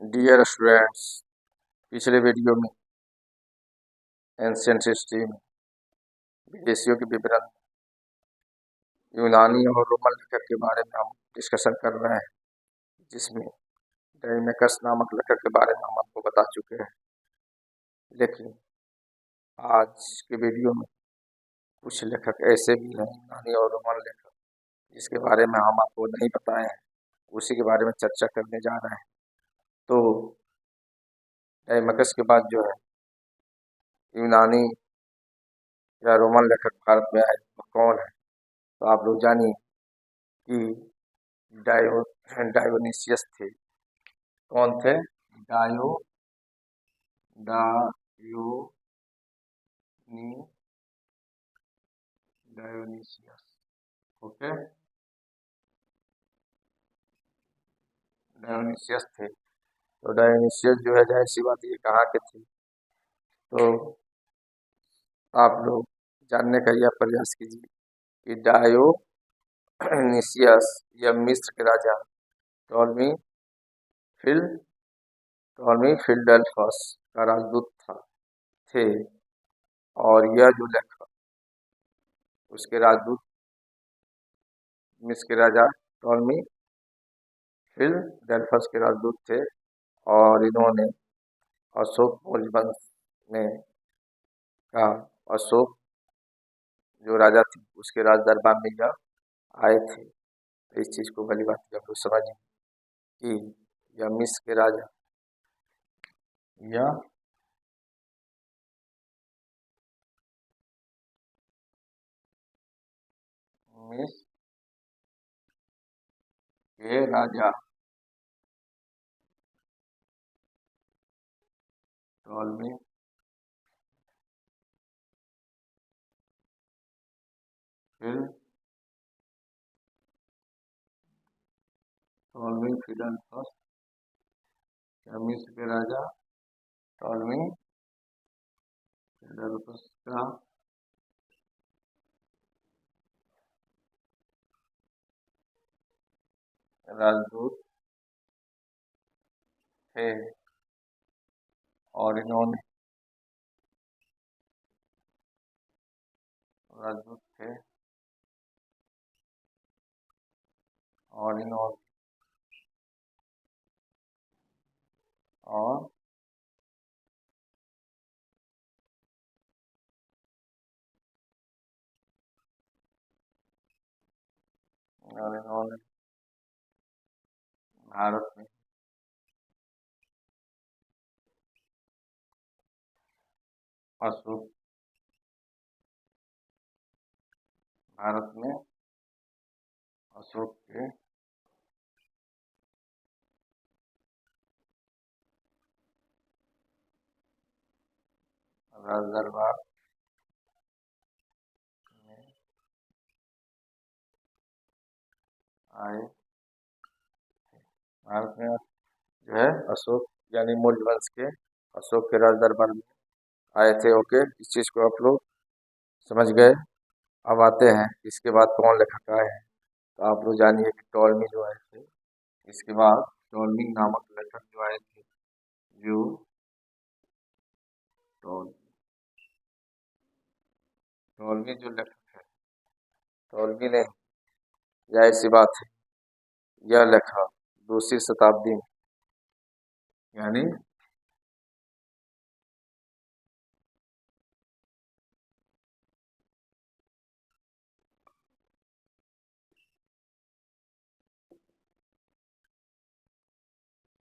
Dear students, पिछले video में ancient history में विदेशियों के विवरण, यूनानी और रोमन लेखक के बारे में हम डिस्कशन कर रहे हैं, जिसमें डायोमेकस नामक लेखक के बारे में हम आपको बता चुके हैं। लेकिन आज के वीडियो में कुछ लेखक ऐसे भी हैं, यूनानी और रोमन लेखक, जिसके बारे में हम आपको नहीं बताए हैं, उसी के बारे में चर्चा करने जा रहे हैं। तो डायोमेकस के बाद जो है यूनानी या रोमन लेखक भारत में आए, वो कौन है? तो आप लोग जानिए कि डायोनिसियस थे। कौन थे? डायोनिसियस। ओके, डायोनिसियस थे। तो डायोनिसियस जो है, जाहिर सी बात, ये कहाँ के थे? तो आप लोग जानने का यह प्रयास कीजिए कि डायोनिसियस यह मिस्र के राजा टॉलमी फिलडेल्फस का राजदूत थे। और यह जो लेखक उसके राजदूत मिस्र के राजा टॉलमी फिलडेल्फस के राजदूत थे। और इन्होंने अशोक मौर्य वंश में का अशोक जो राजा थे उसके राज दरबार में यह आए थे। तो इस चीज को भली बात जब लोग समझें कि यह मिस्र के राजा यह मिस्र के राजा टॉलमी फिलडेल्फस, मिस्र के राजा टॉलमी फिलडेल्फस का राजदूत थे। और इन्होंने राजदूत थे और इन्होंने और इन्होंने भारत में अशोक भारत में अशोक के राज दरबार में आए। भारत में जो है अशोक यानी मौर्य वंश के अशोक के राज दरबार में आए थे। ओके, इस चीज को आप लोग समझ गए। अब आते हैं इसके बाद कौन लेखक आए हैं। तो आप लोग जानिए कि टॉलमी जो आए थे, इसके बाद टॉलमी नामक लेखक जो आए थे, जो टॉलमी जो लेखक है, टॉलमी ने, जाहिर सी बात है, यह लेखक दूसरी शताब्दी में यानी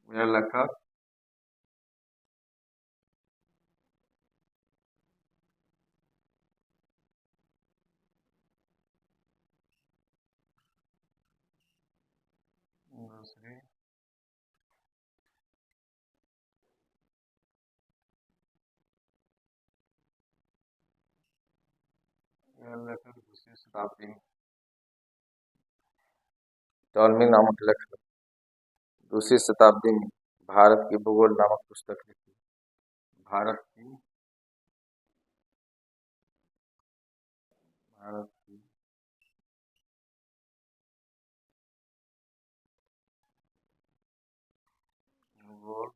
यह लेखक दूसरी शताब्दी में टॉलमी नामक लेखक दूसरी शताब्दी में भारत की भूगोल नामक पुस्तक लिखी। भारत की भूगोल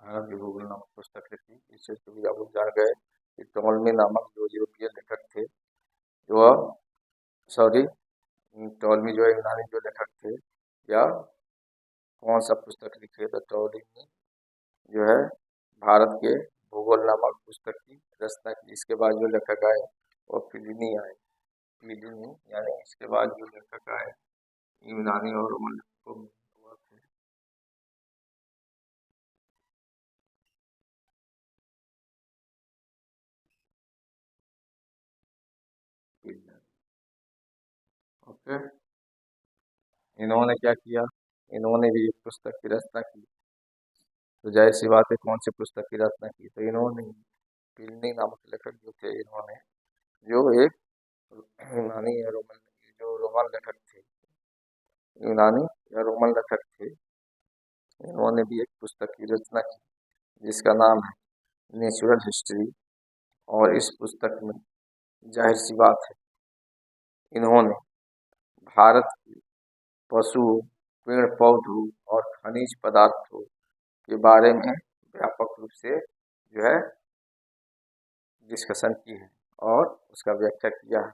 भारत के भूगोल नामक पुस्तक लिखी। इससे तो भी आप लोग जान गए कि टॉलमी नामक जो यूरोपीय लेखक थे, जो सॉरी टॉलमी जो यूनानी जो लेखक थे, या कौन सा पुस्तक लिखे थे टॉलमी, जो है भारत के भूगोल नामक पुस्तक की रचना की। इसके बाद जो लेखक आए वो प्लिनी आए, प्लिनी, यानी इसके बाद जो लेखक आए यूनानी और रोमन लेखकों में वो थे प्लिनी। ओके, इन्होंने क्या किया, इन्होंने भी एक पुस्तक की रचना की। तो जाहिर सी बात है कौन सी पुस्तक की रचना की, तो इन्होंने प्लिनी नामक लेखक जो थे, इन्होंने जो एक यूनानी या रोमन, जो रोमन लेखक थे, यूनानी या रोमन लेखक थे, इन्होंने भी एक पुस्तक की रचना की जिसका नाम है नेचुरल हिस्ट्री। और इस पुस्तक में जाहिर सी बात है इन्होंने भारत की पशुओं, पेड़ पौधों और खनिज पदार्थों के बारे में व्यापक रूप से जो है डिस्कशन की है और उसका व्याख्या किया है।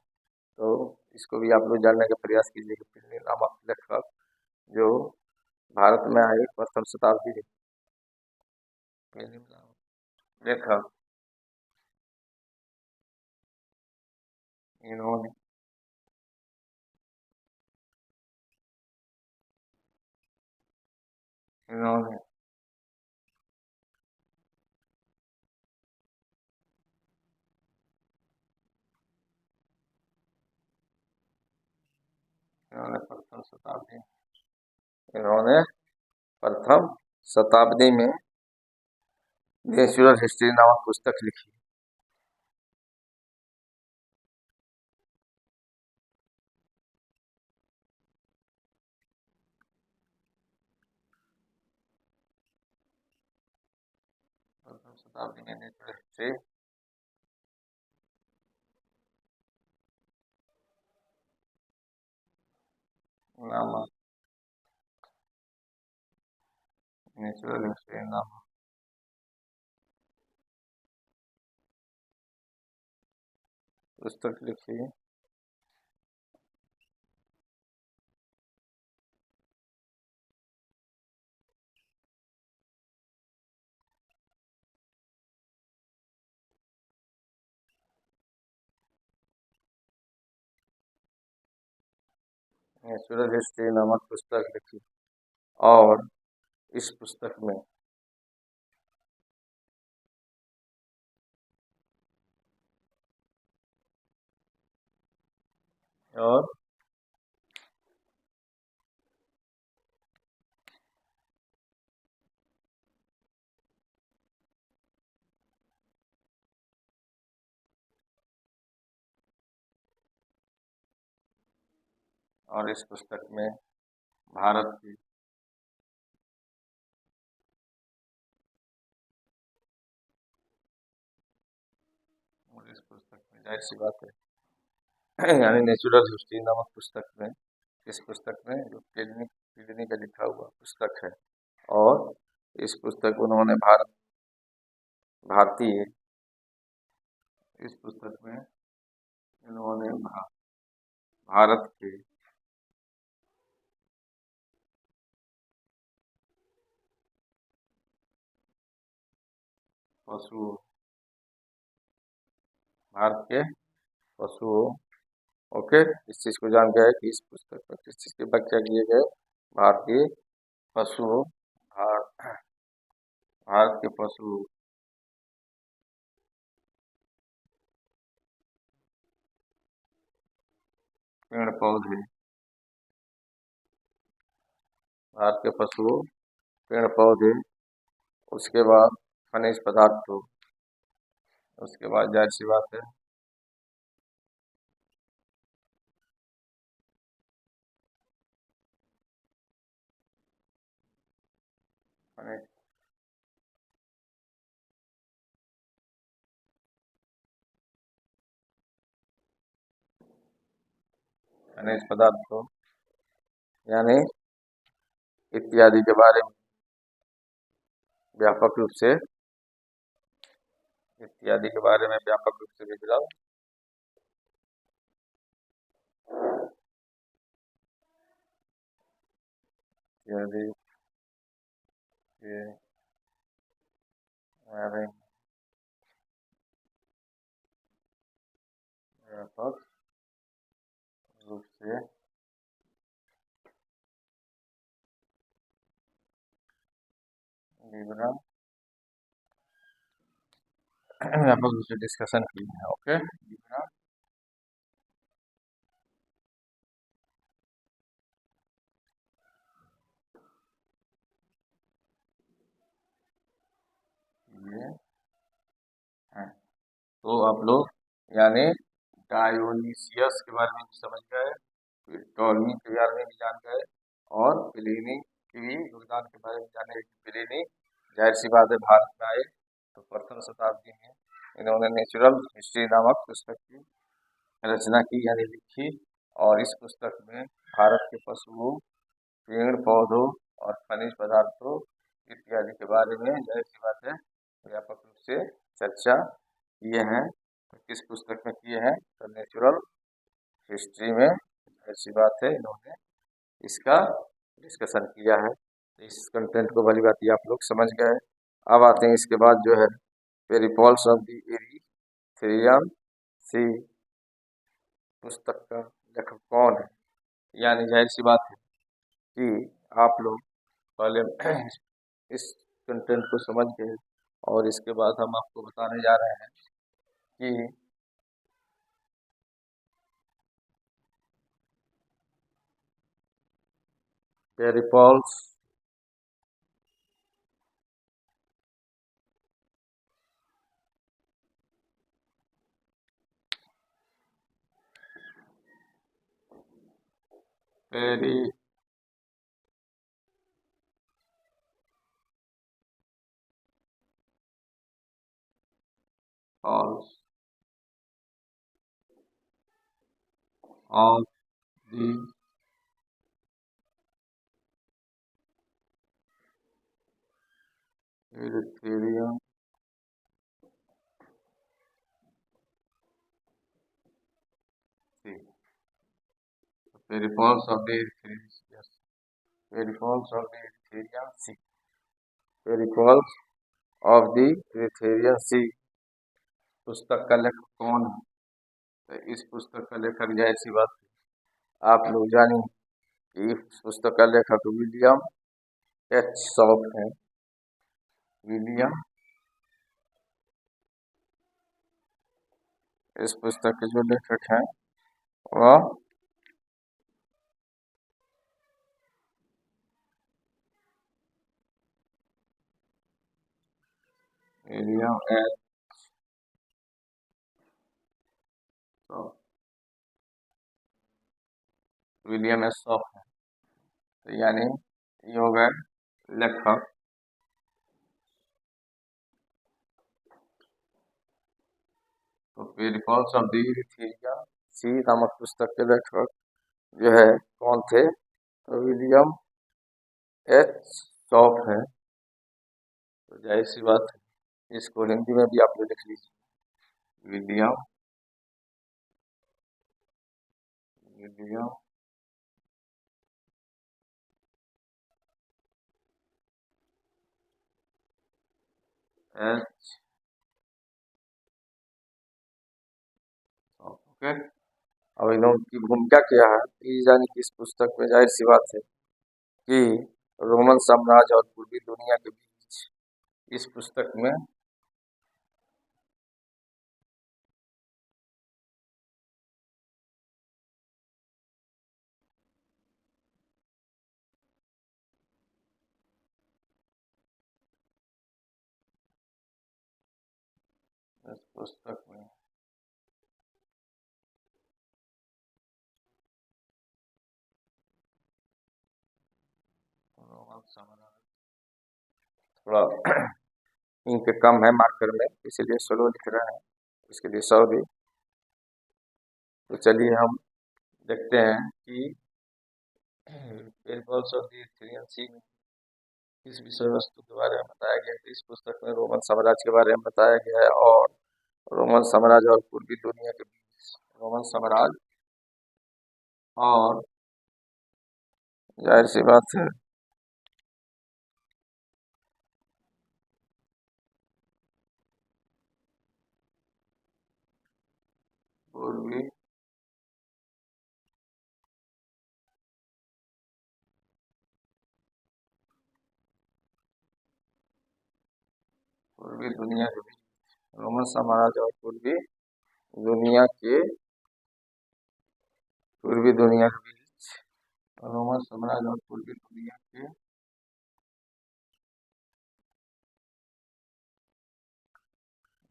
तो इसको भी आप लोग जानने का प्रयास कीजिए कि प्लिनी नामक लेखक जो भारत में आए प्रथम शताब्दी में, प्लिनी नामक लेखक, इन्होंने इन्होंने इन्होंने प्रथम शताब्दी इन्होंने प्रथम शताब्दी में नेचुरल हिस्ट्री नामक पुस्तक लिखी। प्रथम शताब्दी में नेचुरल हिस्ट्री नामक नेचुरल हिस्ट्री नामक पुस्तक लिखी। नेचुरल हिस्ट्री नामक पुस्तक लिखी और इस पुस्तक में और इस पुस्तक में भारत की और इस पुस्तक में जाहिर सी बात है यानी नेचुरल हिस्ट्री नामक पुस्तक में, इस पुस्तक में जो प्लिनी प्लिनी का लिखा हुआ पुस्तक है, और इस पुस्तक उन्होंने भारतीय इस पुस्तक में इन्होंने भारत के पशुओं, भारत के पशुओं, ओके, इस चीज को जान गया है कि इस पुस्तक पर किस चीज की व्याख्या किए गए, भारतीय पशुओं, भारत के पशु, पेड़ पौधे, भारत के पशुओं, पेड़ पौधे, उसके बाद खनिज पदार्थों, उसके बाद जाहिर सी बात है खनिज खनिज पदार्थों यानी इत्यादि के बारे में व्यापक रूप से इत्यादि के बारे में व्यापक रूप से विवरण इत्यादि के बारे में व्यापक रूप से विवरण व्यापक रूप से डिस्कशन की है। ओके, विवरण ये है। तो आप लोग यानी डायोनीसियस के बारे में भी समझ गए, फिर टॉलमी के बारे में भी जान गए, और प्लिनी के भी योगदान के बारे में जाने। प्लिनी जाहिर सी बात है भारत में आए तो प्रथम शताब्दी में इन्होंने नेचुरल हिस्ट्री नामक पुस्तक की रचना की यानी लिखी, और इस पुस्तक में भारत के पशुओं, पेड़ पौधों और खनिज पदार्थों इत्यादि के बारे में जाहिर सी बात है व्यापक रूप से चर्चा किए हैं। तो किस पुस्तक में किए हैं? तो नेचुरल हिस्ट्री में जाहिर सी बात है इन्होंने इसका डिस्कशन किया है। तो इस कंटेंट को भली बात आप लोग समझ गए। अब आते हैं इसके बाद जो है Periplus of the Erythraean sea पुस्तक का लेखक कौन है। यानी जाहिर सी बात है कि आप लोग पहले इस कंटेंट को समझ गए, और इसके बाद हम आपको बताने जा रहे हैं कि Periplus Periplus of the Erythraean sea. Periplus of the Periplus of the Erythraean sea Periplus of the Erythraean sea पुस्तक का लेखक कौन है? तो इस पुस्तक का लेखक जाहिर सी बात है आप लोग जानिए कि इस पुस्तक का लेखक विलियम एच शॉप है। विलियम इस पुस्तक के जो लेखक हैं वह William H shop William H shop है। तो यानी ये हो गए लेखक। तो पेरिपल्स ऑफ द एरिथ्रियन सी नामक पुस्तक के लेखक जो है कौन थे? तो विलियम एच शॉप है। तो जाहिर सी बात है इसको हिंदी में भी आप लोग लिख लीजिए, William William H shop. Okay, अब इनकी भूमिका क्या है ये जानी कि इस पुस्तक में जाहिर सी बात है कि रोमन साम्राज्य और पूर्वी दुनिया के बीच इस पुस्तक में इस पुस्तक में रोमन साम्राज्य थोड़ा इंक कम है मार्कर में इसीलिए स्लो लिख रहे हैं, इसके लिए सॉरी। तो चलिए हम देखते हैं कि पेरिपल्स ऑफ द एरिथ्रियन सी इस विषय वस्तु के बारे में बताया गया है। इस पुस्तक में रोमन साम्राज्य के बारे में बताया गया है और रोमन साम्राज्य और पूर्वी दुनिया के बीच रोमन साम्राज्य और जाहिर सी बात है पूर्वी पूर्वी दुनिया के बीच रोमन साम्राज्य और पूर्वी दुनिया के बीच रोमन साम्राज्य और पूर्वी दुनिया के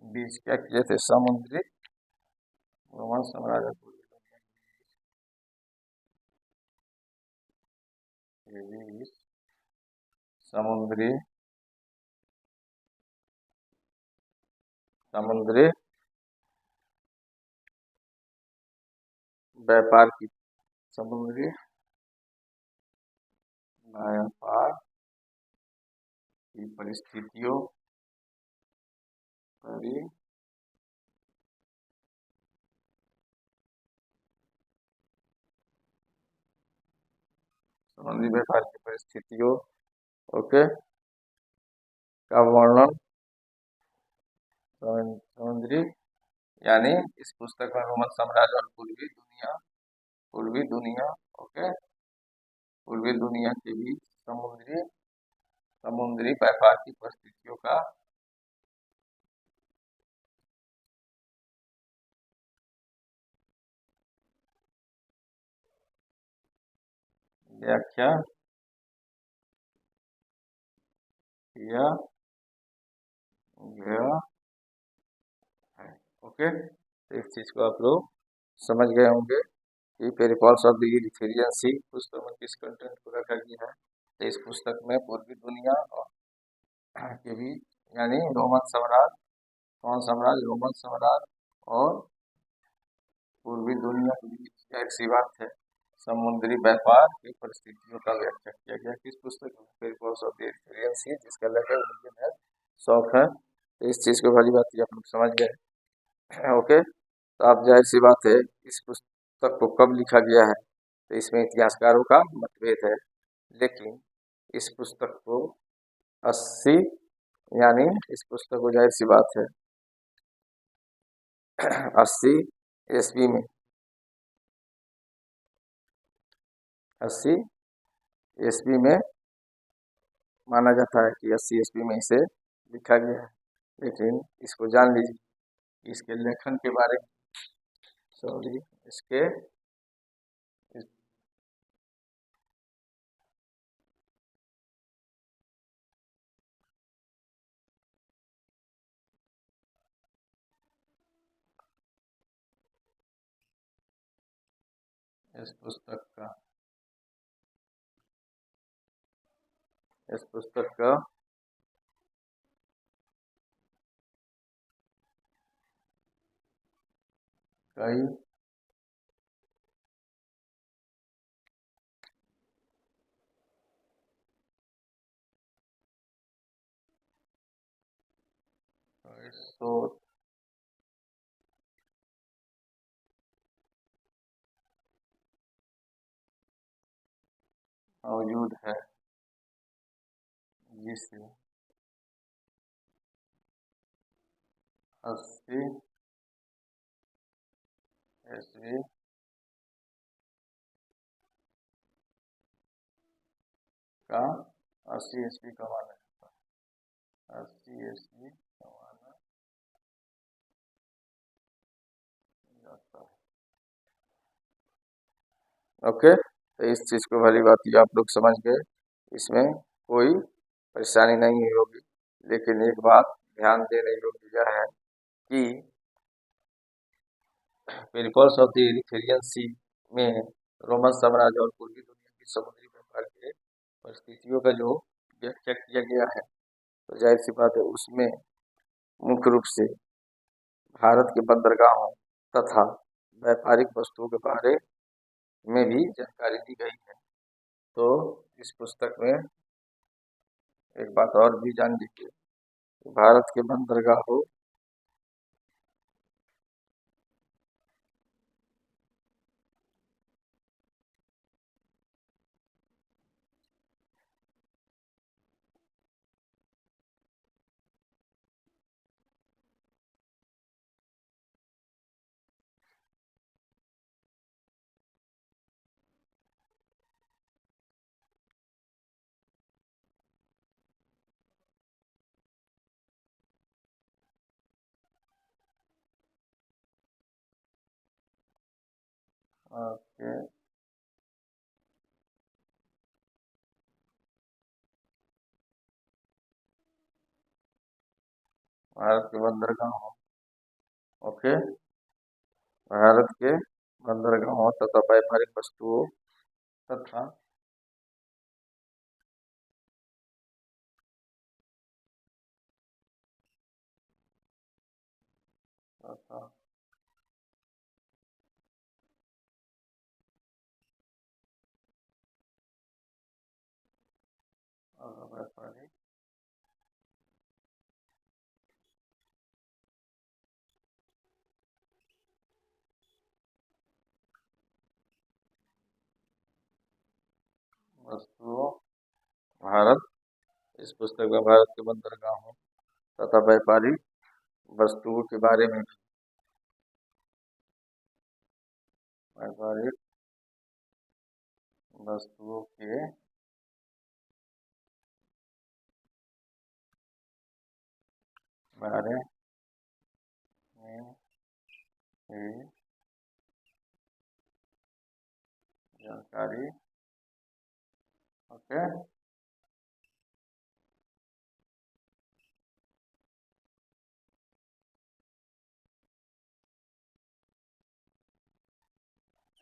बीच क्या किए थे? समुद्री रोमन साम्राज्य और पूर्वी दुनिया के बीच समुद्री समुद्री व्यापार की समुद्री व्यापार की परिस्थितियों समुद्री व्यापार की परिस्थितियों ओके का वर्णन समुद्री यानी इस पुस्तक में रोमन साम्राज्य और पूर्वी दुनिया ओके पूर्वी दुनिया के बीच समुद्री व्यापार की परिस्थितियों का व्याख्या किया गया है। ओके, तो इस चीज को आप लोग समझ गए होंगे कि पेरिपल्स ऑफ द यूरिथेरियन सी पुस्तक में किस कंटेंट को रखा गया है। तो इस पुस्तक में पूर्वी दुनिया और के बीच यानी रोमन साम्राज्य, कौन साम्राज्य? रोमन साम्राज्य और पूर्वी दुनिया के बीच जाहिर सी बात है समुद्री व्यापार की परिस्थितियों का व्याख्या किया गया। किस पुस्तक में? पेरिपल्स ऑफ द यूरिथेरियन सी, जिसका लेखक विलियम एस शॉक है। तो इस चीज को भली बात आप लोग समझ गए। ओके, तो आप जाहिर सी बात है इस पुस्तक को कब लिखा गया है तो इसमें इतिहासकारों का मतभेद है, लेकिन इस पुस्तक को 80 यानी इस पुस्तक को जाहिर सी बात है 80 ईस्वी में 80 ईस्वी में माना जाता है कि 80 ईस्वी में इसे लिखा गया है। लेकिन इसको जान लीजिए इसके लेखन के बारे में इसके इस पुस्तक का कई शोध मौजूद है जिसे 80 ईस्वी का 80 ईस्वी का माना जाता है। 80 ईस्वी का माना जाता है। ओके, तो इस चीज को भली बात आप लोग समझ गए, इसमें कोई परेशानी नहीं होगी। लेकिन एक बात ध्यान देने योग्य यह है कि पेरिपल्स ऑफ द यूरिथेरियन सी में रोमन साम्राज्य और पूर्वी दुनिया की समुद्री व्यापार के परिस्थितियों का जो व्याख्या किया गया है तो जाहिर सी बात है उसमें मुख्य रूप से भारत के बंदरगाहों तथा व्यापारिक वस्तुओं के बारे में भी जानकारी दी गई है। तो इस पुस्तक में एक बात और भी जान लीजिए, भारत के बंदरगाहों के भारत के बंदरगाहों, ओके, भारत के बंदरगाहों तथा व्यापारिक वस्तुओं तथा तथा व्यापारिक वस्तुओं, भारत, इस पुस्तक में भारत के बंदरगाहों तथा व्यापारिक वस्तुओं के बारे में, व्यापारिक वस्तुओं के बारे में भी जानकारी, ओके।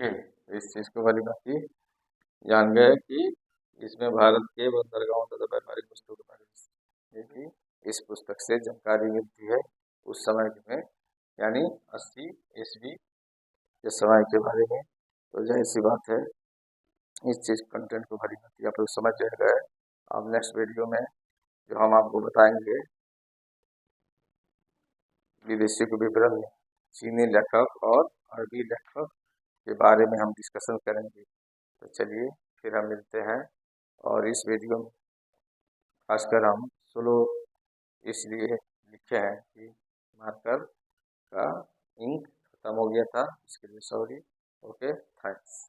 ठीक, इस चीज को वाली बात ही जान गए कि इसमें भारत के बंदरगाहों तथा व्यापारिक वस्तुओं के बारे में भी इस पुस्तक से जानकारी मिलती है उस समय में, यानी 80 ईस्वी के समय के बारे में। तो जाहिर सी बात है इस चीज कंटेंट को भरी होती है, आप लोग समझ गए। अब नेक्स्ट वीडियो में जो हम आपको बताएंगे विदेशी को विवरण में चीनी लेखक और अरबी लेखक के बारे में हम डिस्कशन करेंगे। तो चलिए फिर हम मिलते हैं। और इस वीडियो में खासकर हम स्लो इसलिए लिखे हैं कि मार्कर का इंक खत्म हो गया था, इसके लिए सॉरी। Okay, thanks.